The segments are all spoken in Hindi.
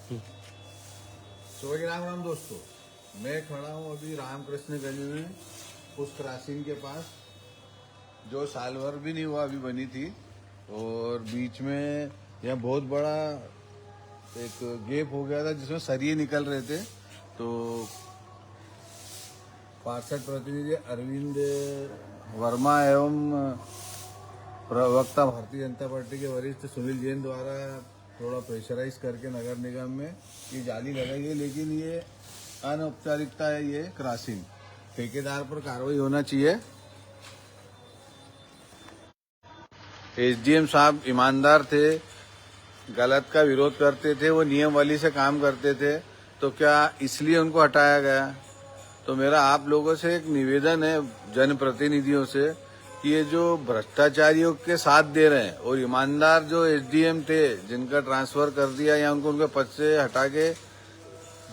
सुबह के राम राम दोस्तों। मैं खड़ा हूँ अभी रामकृष्णगंज में उस क्रॉसिंग के पास जो साल भर भी नहीं हुआ अभी बनी थी, और बीच में यहाँ बहुत बड़ा एक गैप हो गया था जिसमें सरिये निकल रहे थे। तो पार्षद प्रतिनिधि अरविंद वर्मा एवं प्रवक्ता भारतीय जनता पार्टी के वरिष्ठ सुनील जैन द्वारा थोड़ा प्रेशराइज करके नगर निगम में ये जाली लगाई है, लेकिन ये अनौपचारिकता है। ये क्रॉसिंग ठेकेदार पर कार्रवाई होना चाहिए। एसडीएम साहब ईमानदार थे, गलत का विरोध करते थे, वो नियमावली से काम करते थे, तो क्या इसलिए उनको हटाया गया? तो मेरा आप लोगों से एक निवेदन है, जनप्रतिनिधियों से, कि ये जो भ्रष्टाचारियों के साथ दे रहे हैं और ईमानदार जो एसडीएम थे जिनका ट्रांसफर कर दिया या उनको उनके पद से हटा के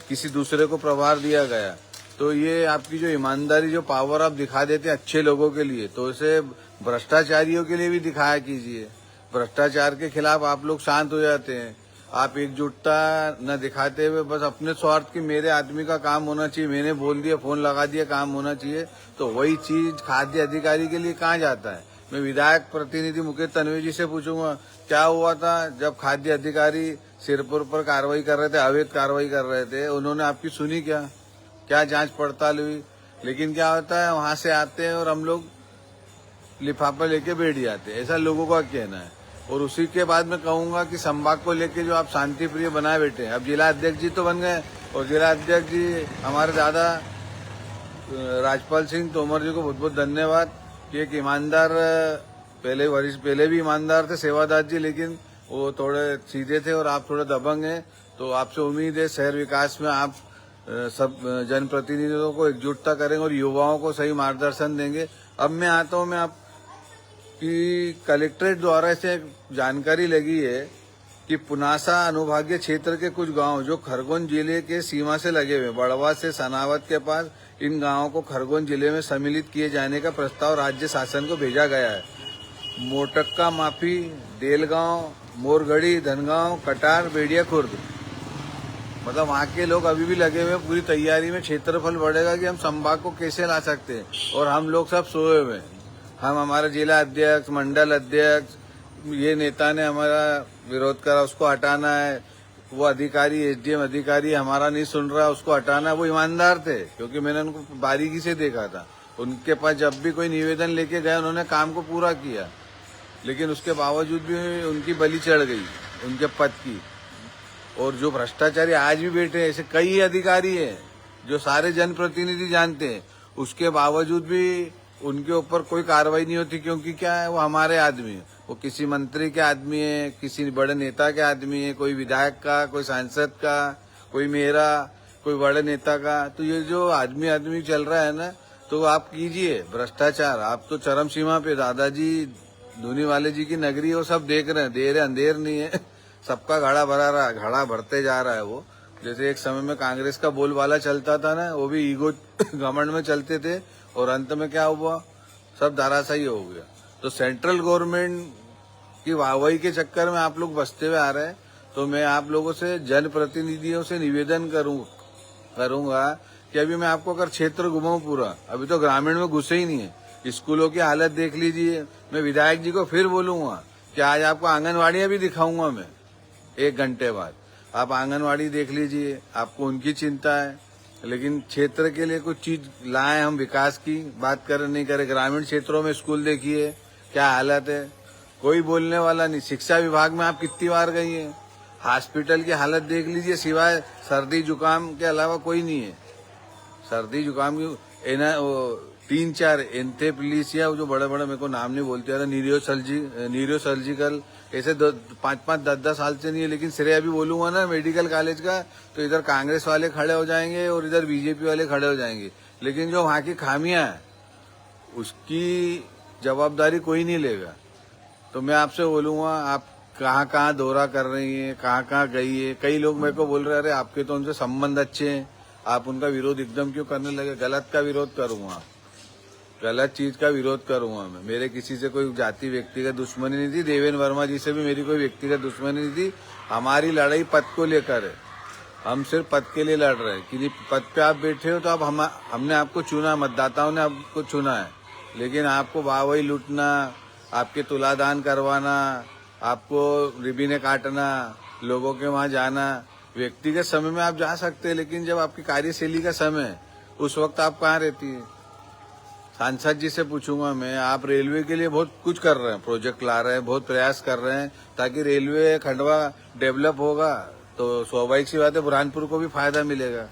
किसी दूसरे को प्रभार दिया गया, तो ये आपकी जो ईमानदारी, जो पावर आप दिखा देते हैं अच्छे लोगों के लिए, तो इसे भ्रष्टाचारियों के लिए भी दिखाया कीजिए। भ्रष्टाचार के खिलाफ आप लोग शांत हो जाते हैं। आप एकजुटता न दिखाते हुए बस अपने स्वार्थ की, मेरे आदमी का काम होना चाहिए, मैंने बोल दिया, फोन लगा दिया, काम होना चाहिए, तो वही चीज खाद्य अधिकारी के लिए कहाँ जाता है? मैं विधायक प्रतिनिधि मुकेश तन्वी जी से पूछूंगा, क्या हुआ था जब खाद्य अधिकारी सिरपुर पर कार्रवाई कर रहे थे, अवैध कार्रवाई कर रहे थे, उन्होंने आपकी सुनी क्या? क्या जांच पड़ताल हुई? लेकिन क्या होता है, वहां से आते हैं और हम लोग लिफाफा लेके बैठ जाते हैं, ऐसा लोगों का कहना है। और उसी के बाद मैं कहूंगा कि संभाग को लेके जो आप शांति प्रिय बनाए बैठे हैं, अब जिला अध्यक्ष जी तो बन गए, और जिला अध्यक्ष जी हमारे दादा राजपाल सिंह तोमर जी को बहुत बहुत धन्यवाद कि एक ईमानदार, पहले भी ईमानदार थे सेवादार जी, लेकिन वो थोड़े सीधे थे और आप थोड़े दबंग हैं। तो आपसे उम्मीद है शहर विकास में आप सब जनप्रतिनिधियों को एकजुटता करेंगे और युवाओं को सही मार्गदर्शन देंगे। अब मैं आता हूँ, मैं आप कि कलेक्ट्रेट द्वारा से जानकारी लगी है कि पुनासा अनुभागीय क्षेत्र के कुछ गांव जो खरगोन जिले के सीमा से लगे हुए, बड़वा से सनावत के पास, इन गांवों को खरगोन जिले में सम्मिलित किए जाने का प्रस्ताव राज्य शासन को भेजा गया है। मोटक्का माफी, देलगांव, मोरगढ़ी, धनगांव, कटार, बेड़िया खुर्द, मतलब वहाँ के लोग अभी भी लगे हुए पूरी तैयारी में। क्षेत्रफल बढ़ेगा कि हम संभाग को कैसे ला सकते हैं, और हम लोग सब सोए हुए हैं। हम, हमारे जिला अध्यक्ष, मंडल अध्यक्ष, ये नेता ने हमारा विरोध करा, उसको हटाना है। वो अधिकारी, एसडीएम अधिकारी हमारा नहीं सुन रहा, उसको हटाना है। वो ईमानदार थे, क्योंकि मैंने उनको बारीकी से देखा था। उनके पास जब भी कोई निवेदन लेके गए, उन्होंने काम को पूरा किया, लेकिन उसके बावजूद भी उनकी बलि चढ़ गई उनके पद की। और जो भ्रष्टाचारी आज भी बैठे हैं, ऐसे कई अधिकारी हैं जो सारे जनप्रतिनिधि जानते हैं, उसके बावजूद भी उनके ऊपर कोई कार्रवाई नहीं होती, क्योंकि क्या है, वो हमारे आदमी है। वो किसी मंत्री के आदमी है, किसी बड़े नेता के आदमी है, कोई विधायक का, कोई सांसद का, कोई मेरा, कोई बड़े नेता का। तो ये जो आदमी आदमी चल रहा है ना, तो आप कीजिए भ्रष्टाचार। आप तो चरम सीमा पे, दादाजी धूनी वाले जी की नगरी है, वो सब देख रहे हैं, देर अंधेर नहीं है। सबका घड़ा भरा रहा है, घड़ा भरते जा रहा है। वो जैसे एक समय में कांग्रेस का बोलबाला चलता था ना, वो भी ईगो घमंड में चलते थे, और अंत में क्या हुआ, सब धराशायी हो गया। तो सेंट्रल गवर्नमेंट की वाहवाही के चक्कर में आप लोग बसते हुए आ रहे हैं। तो मैं आप लोगों से, जनप्रतिनिधियों से निवेदन करूंगा कि अभी मैं आपको अगर क्षेत्र घुमाऊं पूरा, अभी तो ग्रामीण में घुसे ही नहीं है, स्कूलों की हालत देख लीजिए। मैं विधायक जी को फिर बोलूंगा कि आज आपको आंगनवाड़ियां भी दिखाऊंगा मैं 1 घंटे बाद, आप आंगनवाड़ी देख लीजिए। आपको उनकी चिंता है, लेकिन क्षेत्र के लिए कुछ चीज लाए हम, विकास की बात करें नहीं करें। ग्रामीण क्षेत्रों में स्कूल देखिए क्या हालत है, कोई बोलने वाला नहीं। शिक्षा विभाग में आप कितनी बार गई हैं, हॉस्पिटल की हालत देख लीजिए, सिवाय सर्दी जुकाम के अलावा कोई नहीं है। सर्दी जुकाम की 3-4 एंथेप्लीसिया, जो बड़े बड़े, मेरे को नाम नहीं बोलते यार, नीरियो सर्जिकल, ऐसे 5-5, 10-10 साल से नहीं है। लेकिन श्रेय अभी बोलूंगा ना मेडिकल कॉलेज का, तो इधर कांग्रेस वाले खड़े हो जाएंगे और इधर बीजेपी वाले खड़े हो जाएंगे। लेकिन जो वहाँ की खामियां है, उसकी जवाबदारी कोई नहीं लेगा। तो मैं आपसे बोलूंगा, आप कहाँ कहाँ दौरा कर रही हैं, कहाँ कहाँ गई है। कई लोग मेरे को बोल रहे हैं, अरे आपके तो उनसे संबंध अच्छे हैं, आप उनका विरोध एकदम क्यों करने लगे? गलत का विरोध करूंगा, गलत चीज का विरोध करूंगा मैं। मेरे किसी से कोई जाति व्यक्तिगत दुश्मनी नहीं थी, देवेंद्र वर्मा जी से भी मेरी कोई व्यक्तिगत दुश्मनी नहीं थी। हमारी लड़ाई पद को लेकर है, हम सिर्फ पद के लिए लड़ रहे हैं कि पद पे आप बैठे हो तो अब हमने आपको चुना, मतदाताओं ने आपको चुना है, लेकिन आपको वाहवाही लूटना, आपके तुलादान करवाना, आपको रिबीने काटना, लोगों के वहां जाना, व्यक्तिगत समय में आप जा सकते हैं, लेकिन जब आपकी कार्यशैली का समय है उस वक्त आप कहाँ रहती है। सांसद जी से पूछूंगा मैं, आप रेलवे के लिए बहुत कुछ कर रहे हैं, प्रोजेक्ट ला रहे हैं, बहुत प्रयास कर रहे हैं ताकि रेलवे खंडवा डेवलप होगा तो स्वाभाविक सी बात है बुरहानपुर को भी फायदा मिलेगा।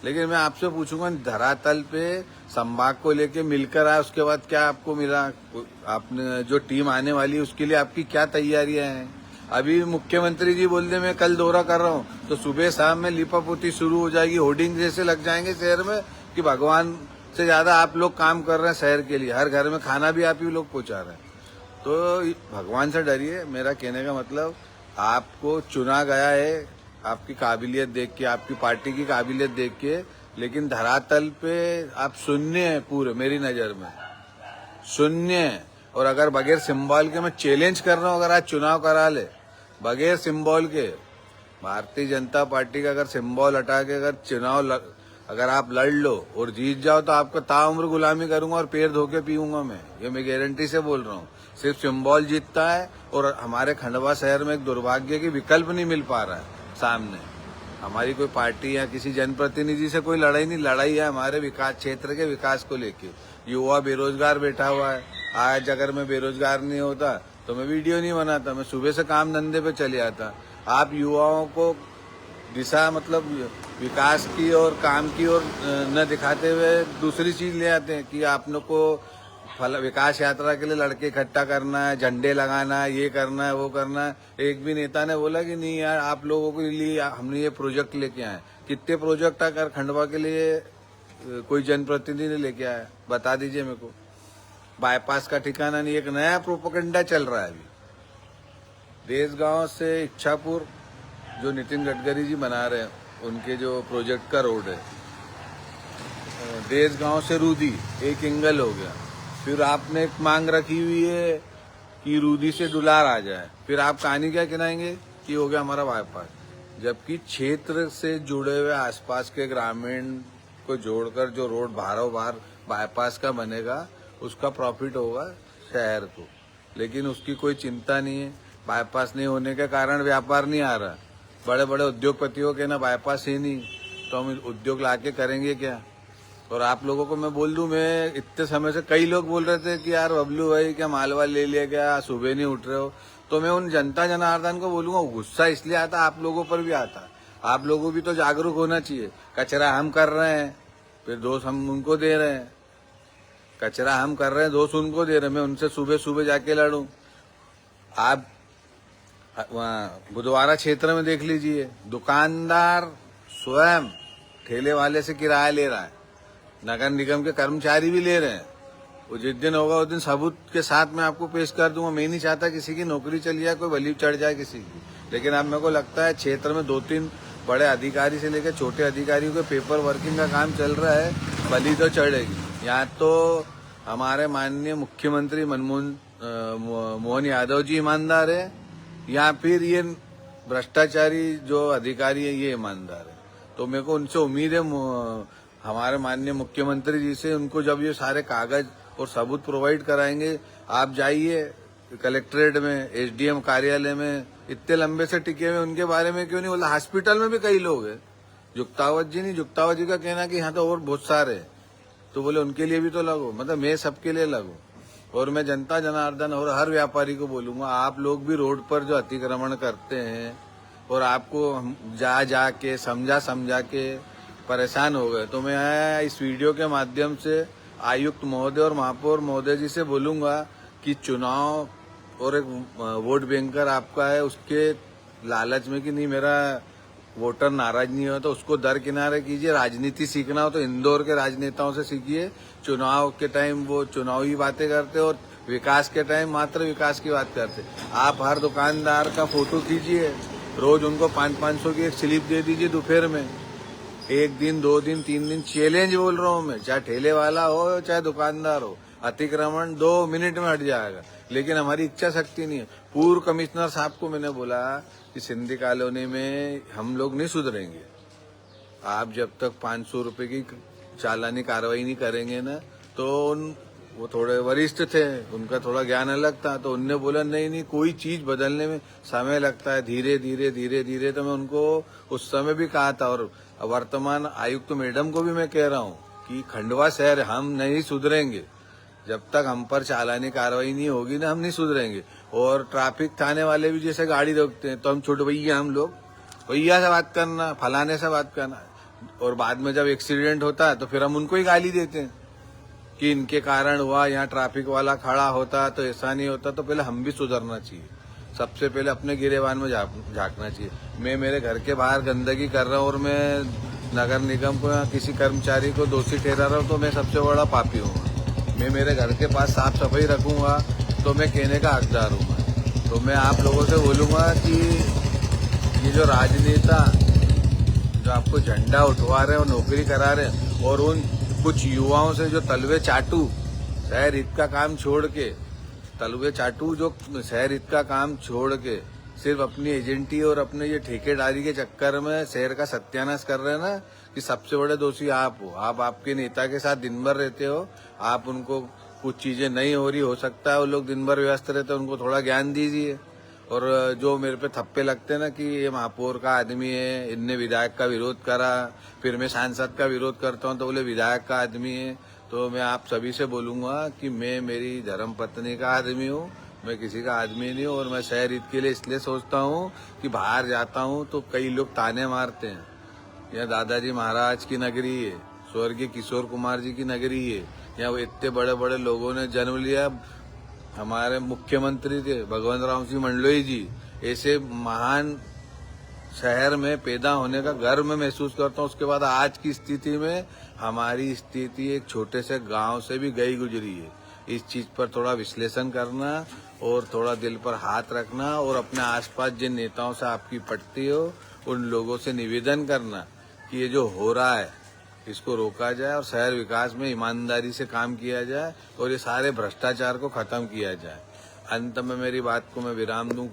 लेकिन मैं आपसे पूछूंगा, धरातल पे संभाग को लेके मिलकर आए, उसके बाद क्या आपको मिला? आपने जो टीम आने वाली है उसके लिए आपकी क्या तैयारियां हैं? अभी मुख्यमंत्री जी बोलते मैं कल दौरा कर रहा हूँ तो सुबह शाम में लिपापोती शुरू हो जाएगी, होर्डिंग जैसे लग जाएंगे शहर में कि भगवान से ज्यादा आप लोग काम कर रहे हैं शहर के लिए, हर घर में खाना भी आप ही लोग पहुंचा रहे हैं। तो भगवान से डरिए, मेरा कहने का मतलब आपको चुना गया है आपकी काबिलियत देख के, आपकी पार्टी की काबिलियत देख के, लेकिन धरातल पे आप शून्य है, पूरे मेरी नजर में शून्य है। और अगर बगैर सिंबल के मैं चैलेंज कर रहा हूँ, अगर आज चुनाव करा ले बगैर सिंबल के, भारतीय जनता पार्टी का अगर सिंबल हटा के अगर चुनाव अगर आप लड़ लो और जीत जाओ तो आपका ताउम्र गुलामी करूंगा और पैर धो के पीऊंगा मैं, ये मैं गारंटी से बोल रहा हूँ। सिर्फ सिंबल जीतता है और हमारे खंडवा शहर में एक दुर्भाग्य की विकल्प नहीं मिल पा रहा है सामने। हमारी कोई पार्टी या किसी जनप्रतिनिधि से कोई लड़ाई नहीं, लड़ाई है हमारे विकास क्षेत्र के विकास को लेके। युवा बेरोजगार बैठा हुआ है, आज अगर मैं बेरोजगार नहीं होता तो मैं वीडियो नहीं बनाता, मैं सुबह से काम धंधे पे चले आता। आप युवाओं को दिशा मतलब विकास की और काम की और न दिखाते हुए दूसरी चीज ले आते हैं कि आप लोग को विकास यात्रा के लिए लड़के इकट्ठा करना है, झंडे लगाना है, ये करना है, वो करना है। एक भी नेता ने बोला कि नहीं यार आप लोगों के लिए हमने ये प्रोजेक्ट लेके आए। कितने प्रोजेक्ट अगर खंडवा के लिए कोई जनप्रतिनिधि लेके आया बता दीजिए मेरे को। बाईपास का ठिकाना नहीं, एक नया प्रोपेगेंडा चल रहा है अभी। देशगांव से इच्छापुर जो नितिन गडकरी जी बना रहे हैं उनके जो प्रोजेक्ट का रोड है, देशगांव से रूदी एक एंगल हो गया। फिर आपने एक मांग रखी हुई है कि रूदी से डुलार आ जाए, फिर आप कहानी क्या गिनाएंगे कि हो गया हमारा बाईपास। जबकि क्षेत्र से जुड़े हुए आसपास के ग्रामीण को जोड़कर जो रोड बाहरों बाहर बाईपास का बनेगा उसका प्रॉफिट होगा शहर को, लेकिन उसकी कोई चिंता नहीं है। बाईपास नहीं होने के कारण व्यापार नहीं आ रहा, बड़े बड़े उद्योगपतियों के ना बाईपास ही नहीं, तो हम उद्योग लाके करेंगे क्या? और आप लोगों को मैं बोल दूं, मैं इतने समय से कई लोग बोल रहे थे कि यार बबलू भाई क्या मालवा ले लिया क्या, सुबह नहीं उठ रहे हो, तो मैं उन जनता जनार्दन को बोलूंगा गुस्सा इसलिए आता आप लोगों पर भी आता, आप लोगों भी तो जागरूक होना चाहिए। कचरा हम कर रहे हैं फिर दोष हम उनको दे रहे हैं, कचरा हम कर रहे हैं दोष उनको दे रहे हैं। मैं उनसे सुबह सुबह जाके लड़ूं? आप वहाँ बुधवारा क्षेत्र में देख लीजिए, दुकानदार स्वयं ठेले वाले से किराया ले रहा है, नगर निगम के कर्मचारी भी ले रहे हैं। वो जिस दिन होगा उस दिन सबूत के साथ मैं आपको पेश कर दूंगा। मैं नहीं चाहता किसी की नौकरी चली जाए, कोई बलि चढ़ जाए किसी की, लेकिन अब मेरे को लगता है क्षेत्र में 2-3 बड़े अधिकारी से लेकर छोटे अधिकारियों के पेपर वर्किंग का काम चल रहा है, बलि तो चढ़ेगी। यहाँ तो हमारे माननीय मुख्यमंत्री मोहन यादव जी ईमानदार है या फिर ये भ्रष्टाचारी जो अधिकारी है ये ईमानदार है? तो मेरे को उनसे उम्मीद है, हमारे माननीय मुख्यमंत्री जी से, उनको जब ये सारे कागज और सबूत प्रोवाइड कराएंगे, आप जाइए कलेक्ट्रेट में, एसडीएम कार्यालय में, इतने लंबे से टिके हुए उनके बारे में क्यों नहीं बोला? हॉस्पिटल में भी कई लोग हैं, जुक्तावत जी नहीं, जुक्तावत जी का कहना कि यहाँ तो और बहुत सारे, तो बोले उनके लिए भी तो लगो, मतलब मैं सबके लिए लगू। और मैं जनता जनार्दन और हर व्यापारी को बोलूंगा, आप लोग भी रोड पर जो अतिक्रमण करते हैं और आपको जा के समझा के परेशान हो गए, तो मैं इस वीडियो के माध्यम से आयुक्त महोदय और महापौर महोदय जी से बोलूंगा कि चुनाव और एक वोट बैंकर आपका है, उसके लालच में कि नहीं मेरा वोटर नाराज नहीं हो तो उसको दरकिनारे कीजिए। राजनीति सीखना हो तो इंदौर के राजनेताओं से सीखिए। चुनाव के टाइम वो चुनावी बातें करते और विकास के टाइम मात्र विकास की बात करते। आप हर दुकानदार का फोटो खींचिए, रोज उनको 500-500 की एक स्लिप दे दीजिए दोपहर में, 1 दिन 2 दिन 3 दिन, चैलेंज बोल रहा हूँ मैं, चाहे ठेले वाला हो चाहे दुकानदार हो, अतिक्रमण 2 मिनट में हट जाएगा। लेकिन हमारी इच्छा शक्ति नहीं है। पूर्व कमिश्नर साहब को मैंने बोला कि सिंधी कॉलोनी में हम लोग नहीं सुधरेंगे, आप जब तक 500 रुपए की चालानी कार्रवाई नहीं करेंगे ना, तो वो थोड़े वरिष्ठ थे, उनका थोड़ा ज्ञान अलग था, तो उनने बोला नहीं नहीं, कोई चीज बदलने में समय लगता है, धीरे धीरे धीरे धीरे। तो मैं उनको उस समय भी कहा था, और वर्तमान आयुक्त मैडम को भी मैं कह रहा हूँ कि खंडवा शहर हम नहीं सुधरेंगे जब तक हम पर चालानी कार्रवाई नहीं होगी ना, हम नहीं सुधरेंगे। और ट्रैफिक थाने वाले भी जैसे गाड़ी रोकते हैं तो हम छोटे भैया, हम लोग भैया से बात करना, फलाने से बात करना, और बाद में जब एक्सीडेंट होता है तो फिर हम उनको ही गाली देते हैं कि इनके कारण हुआ, यहाँ ट्रैफिक वाला खड़ा होता तो ऐसा नहीं होता। तो पहले हम भी सुधरना चाहिए, सबसे पहले अपने गिरेबान में झांकना चाहिए। मैं मेरे घर के बाहर गंदगी कर रहा हूँ और मैं नगर निगम को या किसी कर्मचारी को दोषी ठहरा रहा हूँ तो मैं सबसे बड़ा पापी हूँ। मैं मेरे घर के पास साफ सफाई रखूंगा तो मैं कहने का हकदार हूँ। तो मैं आप लोगों से बोलूंगा कि ये जो राजनेता जो आपको झंडा उठवा रहे हैं और नौकरी करा रहे हैं, और उन कुछ युवाओं से जो तलवे चाटू शहर हित का काम छोड़ के, तलवे चाटू जो शहर हित का काम छोड़ के सिर्फ अपनी एजेंटी और अपने ये ठेकेदारी के चक्कर में शहर का सत्यानाश कर रहे हैं ना, कि सबसे बड़े दोषी आप हो। आप आपके नेता के साथ दिन भर रहते हो, आप उनको कुछ चीजें नहीं हो रही, हो सकता है वो लोग दिन भर व्यस्त रहते हैं, उनको थोड़ा ज्ञान दीजिए। और जो मेरे पे थप्पे लगते हैं ना कि ये महापौर का आदमी है, इनने विधायक का विरोध करा, फिर मैं सांसद का विरोध करता हूँ तो बोले विधायक का आदमी है। तो मैं आप सभी से बोलूंगा कि मैं मेरी धर्मपत्नी का आदमी हूँ, मैं किसी का आदमी नहीं हूँ। और मैं शहर हित के लिए इसलिए सोचता हूँ कि बाहर जाता हूँ तो कई लोग ताने मारते हैं, यह दादाजी महाराज की नगरी है, स्वर्गीय किशोर कुमार जी की नगरी है, यहाँ वो इतने बड़े बड़े लोगों ने जन्म लिया, हमारे मुख्यमंत्री थे भगवंत राम सिंह मंडलोई जी। ऐसे महान शहर में पैदा होने का गर्व मैं महसूस करता हूँ। उसके बाद आज की स्थिति में हमारी स्थिति एक छोटे से गांव से भी गई गुजरी है। इस चीज पर थोड़ा विश्लेषण करना और थोड़ा दिल पर हाथ रखना, और अपने आसपास जिन नेताओं से आपकी पटती हो उन लोगों से निवेदन करना कि ये जो हो रहा है इसको रोका जाए और शहर विकास में ईमानदारी से काम किया जाए और ये सारे भ्रष्टाचार को खत्म किया जाए। अंत में मेरी बात को मैं विराम दूं,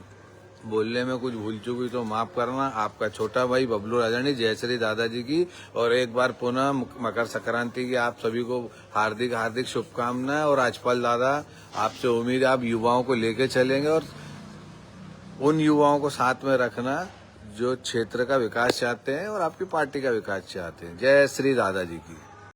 बोलने में कुछ भूल चुकी तो माफ करना। आपका छोटा भाई बबलू राजानी, जय श्री दादाजी की। और एक बार पुनः मकर संक्रांति की आप सभी को हार्दिक हार्दिक शुभकामनाएं। और राजपाल दादा, आपसे उम्मीद है आप युवाओं को लेके चलेंगे और उन युवाओं को साथ में रखना जो क्षेत्र का विकास चाहते हैं और आपकी पार्टी का विकास चाहते हैं। जय श्री दादाजी की।